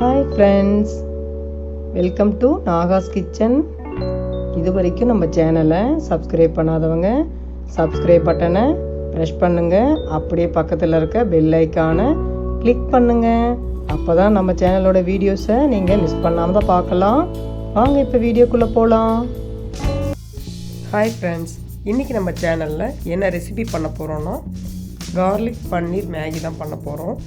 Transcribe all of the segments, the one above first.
Hi friends, welcome to Nahash kitchen. இது வரைக்கும் நம்ம சேனலை சப்ஸ்கிரைப் பண்ணாதவங்க சப்ஸ்கிரைப் பட்டனை ப்ரெஸ் பண்ணுங்கள். அப்படியே பக்கத்தில் இருக்க பெல் ஐக்கானை கிளிக் பண்ணுங்கள். அப்போ தான் நம்ம சேனலோட வீடியோஸை நீங்கள் மிஸ் பண்ணாமல் தான் பார்க்கலாம். வாங்க இப்போ வீடியோக்குள்ளே போகலாம். ஹாய் ஃப்ரெண்ட்ஸ், இன்றைக்கி நம்ம சேனலில் என்ன ரெசிபி பண்ண போகிறோன்னா கார்லிக் பன்னீர் மேகி தான் பண்ண போகிறோம்.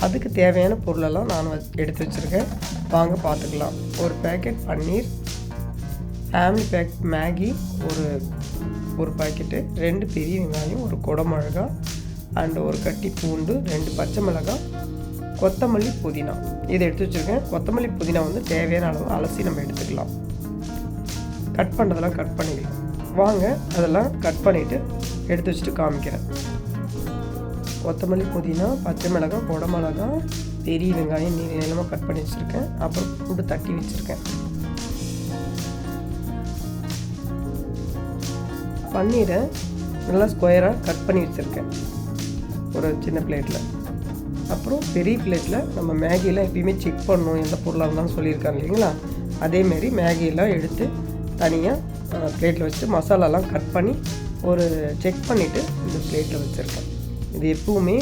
அதுக்கு தேவையான பொருளெல்லாம் நான் எடுத்து வச்சுருக்கேன். வாங்க பார்த்துக்கலாம். ஒரு பேக்கெட் பன்னீர், ஃபேமிலி பேக் மேகி ஒரு பாக்கெட்டு, 2 பெரிய வெங்காயம், ஒரு குடமிளகா அண்டு ஒரு கட்டி பூண்டு, 2 பச்சை மிளகாய், கொத்தமல்லி, புதினா இதை எடுத்து வச்சுருக்கேன். கொத்தமல்லி புதினா தேவையான அளவு அலசி நம்ம எடுத்துக்கலாம். கட் பண்ணுறதெல்லாம் கட் பண்ணிக்கலாம். வாங்க அதெல்லாம் கட் பண்ணிவிட்டு எடுத்து வச்சுட்டு காமிக்கிறேன். கொத்தமல்லி, புதினா, பச்சை மிளகாய், குடமிளகா, பெரிய வெங்காயம் நீளமாக கட் பண்ணி வச்சுருக்கேன். அப்புறம் பூண்டு தட்டி வச்சுருக்கேன். பன்னீரை நல்லா ஸ்கொயராக கட் பண்ணி வச்சுருக்கேன் ஒரு சின்ன பிளேட்டில். அப்புறம் பெரிய பிளேட்டில் நம்ம மேகியெல்லாம் எப்பயுமே செக் பண்ணணும், எந்த பொருளாக இருந்தாலும் சொல்லியிருக்காங்க இல்லைங்களா. அதேமாரி மேகியெல்லாம் எடுத்து தனியாக பிளேட்டில் வச்சுட்டு மசாலாலாம் கட் பண்ணி ஒரு செக் பண்ணிவிட்டு இந்த பிளேட்டில் வச்சுருக்கேன். இது எப்பவுமே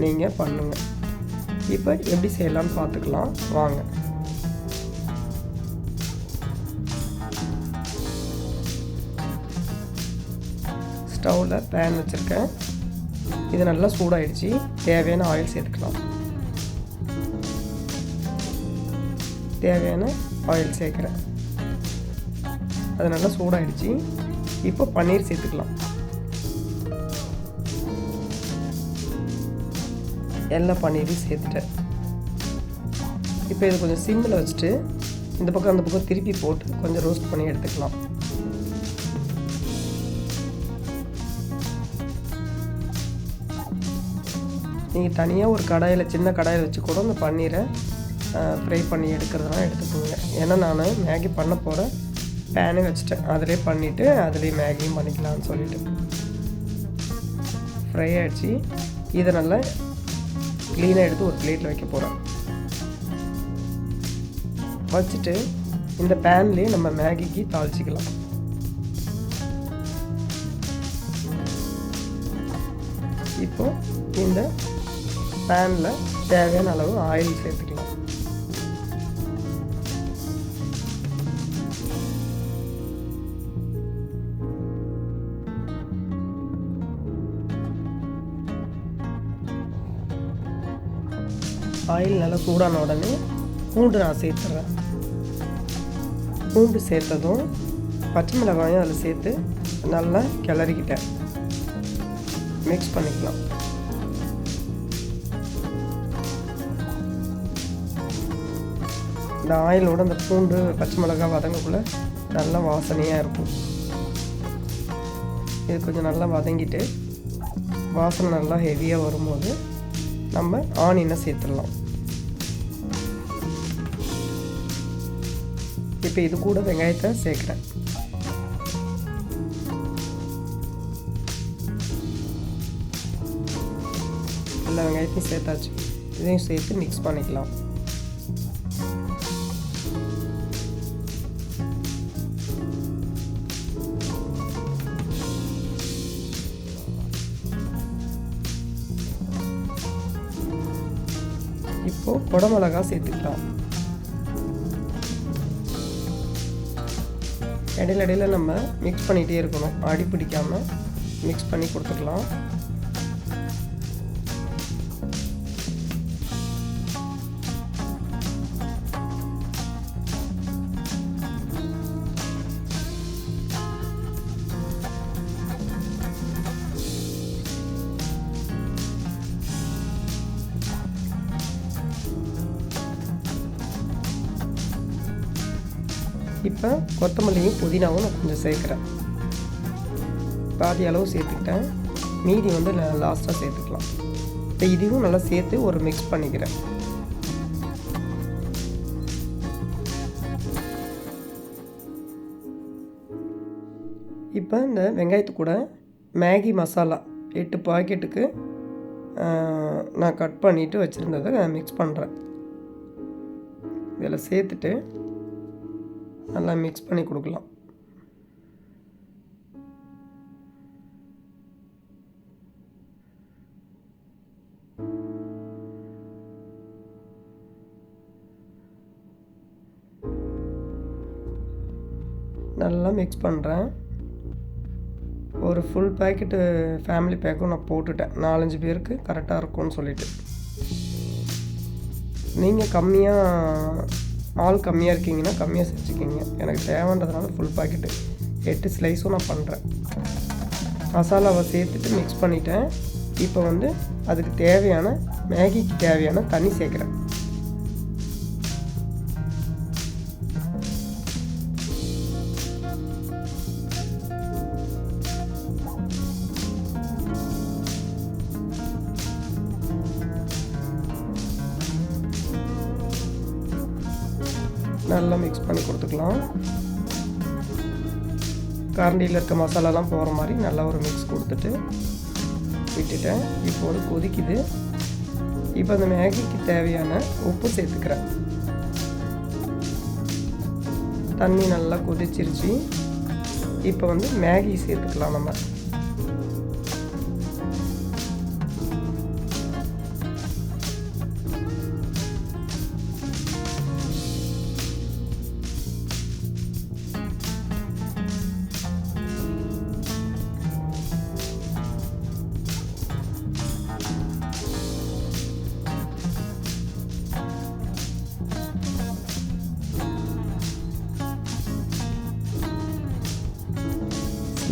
நீங்கள் பண்ணுங்கள். இப்போ எப்படி செய்யலாம்னு பார்த்துக்கலாம் வாங்க. ஸ்டவ்வில் பேன் வச்சுருக்கேன். இது நல்லா சூடாகிடுச்சு. தேவையான ஆயில் சேர்த்துக்கலாம். தேவையான ஆயில் சேர்க்குறேன். அது நல்லா சூடாகிடுச்சு. இப்போ பன்னீர் சேர்த்துக்கலாம். எல்லா பன்னீரையும் சேர்த்துட்டேன். இப்போ இது கொஞ்சம் சிம்மில் வச்சுட்டு இந்த பக்கம் அந்த பக்கம் திருப்பி போட்டு கொஞ்சம் ரோஸ்ட் பண்ணி எடுத்துக்கலாம். நீங்கள் தனியாக ஒரு கடாயில், சின்ன கடாயில் வச்சு கூட அந்த பன்னீரை ஃப்ரை பண்ணி எடுக்கிறதுலாம் எடுத்துக்கோங்க. ஏன்னா நான் மேகி பண்ண போகிற பேனே வச்சுட்டேன். அதிலே பண்ணிவிட்டு அதிலே மேகியும் பண்ணிக்கலாம்னு சொல்லிவிட்டு ஃப்ரை ஆகிடுச்சு. இதை நல்லா க்ளீனாக எடுத்து ஒரு பிளேட்டில் வைக்க போகிறேன். வச்சுட்டு இந்த பேன்லேயே நம்ம மேகிக்கு தாளிச்சிக்கலாம். இப்போ இந்த பேனில் தேவையான அளவு ஆயில் சேர்த்துக்கலாம். ஆயில் நல்லா சூடான உடனே பூண்டு நான் சேர்த்துறேன். பூண்டு சேர்த்ததும் பச்சை மிளகாயும் அதில் சேர்த்து நல்லா கிளறிக்கிட்டேன். மிக்ஸ் பண்ணிக்கலாம். இந்த ஆயிலோட அந்த பூண்டு பச்சை மிளகாய் வதங்கக்குள்ள நல்லா வாசனையாக இருக்கும். இது கொஞ்சம் நல்லா வதங்கிட்டு வாசனை நல்லா ஹெவியாக வரும்போது நம்ம ஆனியனை சேர்த்துடலாம். இப்போ இது கூட வெங்காயத்தை சேர்க்குறேன். எல்லா வெங்காயத்தையும் சேர்த்தாச்சு. இதையும் சேர்த்து மிக்ஸ் பண்ணிக்கலாம். இப்போது குடமிளகா சேர்த்துக்கலாம். இடையில நம்ம மிக்ஸ் பண்ணிகிட்டே இருக்கணும். அடி பிடிக்காமல் மிக்ஸ் பண்ணி கொடுத்துக்கலாம். இப்போ கொத்தமல்லியும் புதினாவும் நான் கொஞ்சம் சேர்க்குறேன். பாதி அளவு சேர்த்துக்கிட்டேன். மீதி லாஸ்ட்டாக சேர்த்துக்கலாம். இப்போ இதையும் நல்லா சேர்த்து ஒரு மிக்ஸ் பண்ணிக்கிறேன். இப்போ இந்த வெங்காயத்து கூட மேகி மசாலா 8 பாக்கெட்டுக்கு நான் கட் பண்ணிவிட்டு வச்சுருந்ததை நான் மிக்ஸ் பண்ணுறேன். இதில் சேர்த்துட்டு நல்லா மிக்ஸ் பண்ணி கொடுக்கலாம். நல்லா மிக்ஸ் பண்ணுறேன். ஒரு ஃபுல் பேக்கெட்டு ஃபேமிலி பேக்கும் நான் போட்டுட்டேன். 4-5 பேருக்கு கரெக்டாக இருக்கும்னு சொல்லிவிட்டு. நீங்கள் ஆள் கம்மியாக இருக்கீங்கன்னா கம்மியாக செஞ்சுக்கிங்க. எனக்கு தேவைன்றதுனால ஃபுல் பாக்கெட்டு 8 ஸ்லைஸும் நான் பண்ணுறேன். மசாலாவை சேர்த்துட்டு மிக்ஸ் பண்ணிட்டேன். இப்போ வந்து அதுக்கு தேவையான மேகிக்கு தேவையான தண்ணி சேர்க்குறேன். நல்லா மிக்ஸ் பண்ணி கொடுத்துக்கலாம். கரண்டியில் இருக்க மசாலாலாம் போகிற மாதிரி நல்லா ஒரு மிக்ஸ் கொடுத்துட்டு விட்டுட்டேன். இப்போது கொதிக்குது. இப்போ அந்த மேகிக்கு தேவையான உப்பு சேர்த்துக்கிறேன். தண்ணி நல்லா கொதிச்சிருச்சு. இப்போ வந்து மேகி சேர்த்துக்கலாம். நம்ம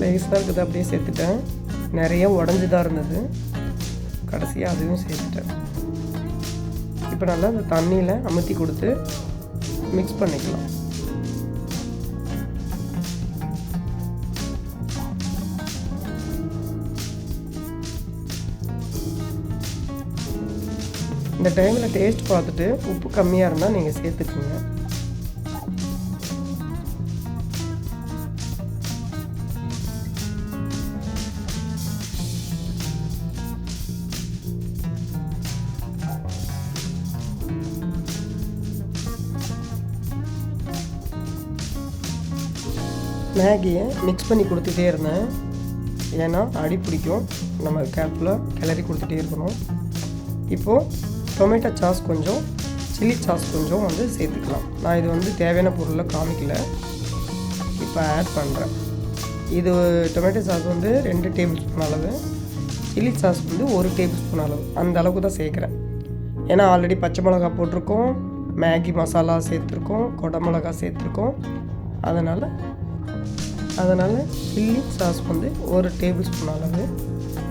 ஸ்லைஸாக இருக்குது அப்படியே சேர்த்துட்டேன். நிறைய உடஞ்சி தான் இருந்தது. கடைசியாக அதுவும் சேர்த்துட்டேன். இப்போ நல்லா அந்த தண்ணியில் அமுத்தி கொடுத்து மிக்ஸ் பண்ணிக்கலாம். இந்த டைமில் டேஸ்ட் பார்த்துட்டு உப்பு கம்மியாக இருந்தால் நீங்கள் சேர்த்துக்குங்க. மேகியை மிக்ஸ் பண்ணி கொடுத்துட்டே இருந்தேன். ஏன்னா அடி பிடிக்கும். நம்ம கேர்ஃபுல்லாக கிளறி கொடுத்துட்டே இருக்கணும். இப்போது டொமேட்டோ சாஸ் கொஞ்சம், சில்லி சாஸ் கொஞ்சம் வந்து சேர்த்துக்கலாம். நான் இது வந்து தேவையான பொருளை காமிக்கல, இப்போ ஆட் பண்ணுறேன். இது டொமேட்டோ சாஸ் வந்து 2 டேபிள் ஸ்பூன் அளவு, சில்லி சாஸ் வந்து 1 டேபிள் ஸ்பூன் அளவு, அந்த அளவுக்கு தான் சேர்க்குறேன். ஏன்னா ஆல்ரெடி பச்சை மிளகா போட்டிருக்கோம், மேகி மசாலா சேர்த்துருக்கோம், கொடை மிளகா சேர்த்துருக்கோம். அதனால் சில்லி சாஸ் வந்து 1 டேபிள் ஸ்பூன் அளவு,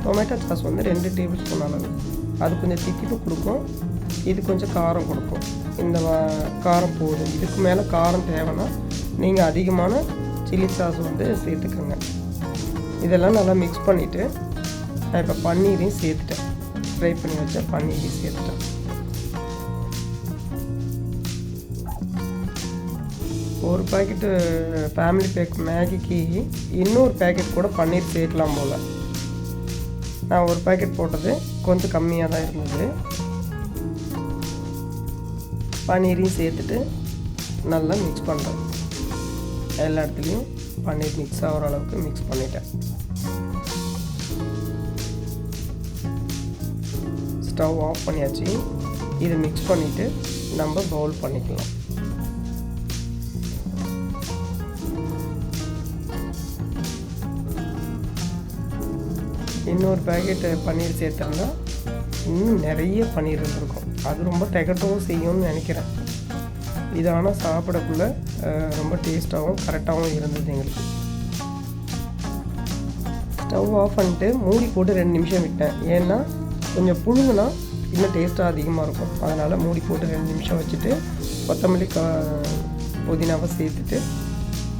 டொமேட்டோ சாஸ் வந்து 2 டேபிள் ஸ்பூன் அளவு. அது கொஞ்சம் திக்கிட்டு கொடுக்கும், இது கொஞ்சம் காரம் கொடுக்கும். இந்த காரம் போதும். இதுக்கு மேலே காரம் தேவைன்னா நீங்கள் அதிகமான சில்லி சாஸ் வந்து சேர்த்துக்கோங்க. இதெல்லாம் நல்லா மிக்ஸ் பண்ணிவிட்டு நான் இப்போ பன்னீரையும் சேர்த்துட்டேன். ஃப்ரை பண்ணி வச்ச பன்னீரையும் சேர்த்துட்டேன். ஒரு பாக்கெட்டு ஃபேமிலி பேக் மேகிக்கு இன்னொரு பேக்கெட் கூட பன்னீர் சேர்க்கலாம் போல். நான் ஒரு பாக்கெட் போட்டது கொஞ்சம் கம்மியாக தான் இருந்தது. பன்னீரையும் சேர்த்துட்டு நல்லா மிக்ஸ் பண்ணுறேன். எல்லா இடத்துலையும் பன்னீர் மிக்ஸ் ஆகிற அளவுக்கு மிக்ஸ் பண்ணிட்டேன். ஸ்டவ் ஆஃப் பண்ணியாச்சு. இதை மிக்ஸ் பண்ணிவிட்டு நம்ம பவுல் பண்ணிக்கலாம். இன்னொரு பேக்கெட்டு பன்னீர் சேர்த்துருந்தா இன்னும் நிறைய பன்னீர் இருந்திருக்கும். அது ரொம்ப திகட்டவும் செய்யும்னு நினைக்கிறேன். இது ஆனால் சாப்பிடக்குள்ள ரொம்ப டேஸ்ட்டாகவும் கரெக்டாகவும் இருந்தது எங்களுக்கு. ஸ்டவ் ஆஃப் பண்ணிட்டு மூடி போட்டு 2 நிமிஷம் விட்டேன். ஏன்னா கொஞ்சம் புழுங்குனா இன்னும் டேஸ்ட்டாக அதிகமாக இருக்கும். அதனால் மூடி போட்டு 2 நிமிஷம் வச்சுட்டு கொத்தமல்லி புதினாவை சேர்த்துட்டு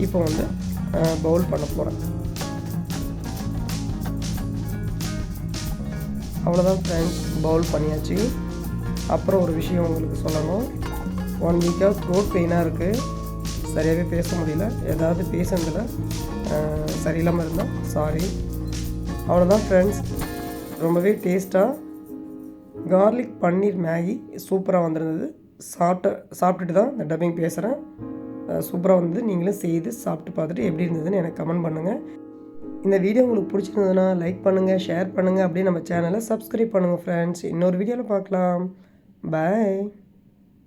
இப்போ வந்து பவுல் பண்ண போகிறேன். அவ்வளோதான் ஃப்ரெண்ட்ஸ், பவுல் பண்ணியாச்சு. அப்புறம் ஒரு விஷயம் உங்களுக்கு சொல்லணும். 1 வீக்காக த்ரோட் பெயினாக இருக்குது. சரியாகவே பேச முடியல. ஏதாவது பேசுனதில் சரியில்லாமல் இருந்தால் சாரி. அவ்வளோதான் ஃப்ரெண்ட்ஸ், ரொம்பவே டேஸ்ட்டாக கார்லிக் பன்னீர் மேகி சூப்பராக வந்திருந்தது. சாப்பிட்டுட்டு தான் இந்த டப்பிங் பேசுகிறேன். சூப்பராக வந்து நீங்களும் செய்து சாப்பிட்டு பார்த்துட்டு எப்படி இருந்ததுன்னு எனக்கு கமெண்ட் பண்ணுங்கள். இந்த வீடியோ உங்களுக்கு பிடிச்சிருந்ததுன்னா லைக் பண்ணுங்கள், ஷேர் பண்ணுங்கள், அப்படியே நம்ம சேனலை சப்ஸ்கிரைப் பண்ணுங்கள் ஃப்ரெண்ட்ஸ். இன்னொரு வீடியோவில் பார்க்கலாம். பாய்.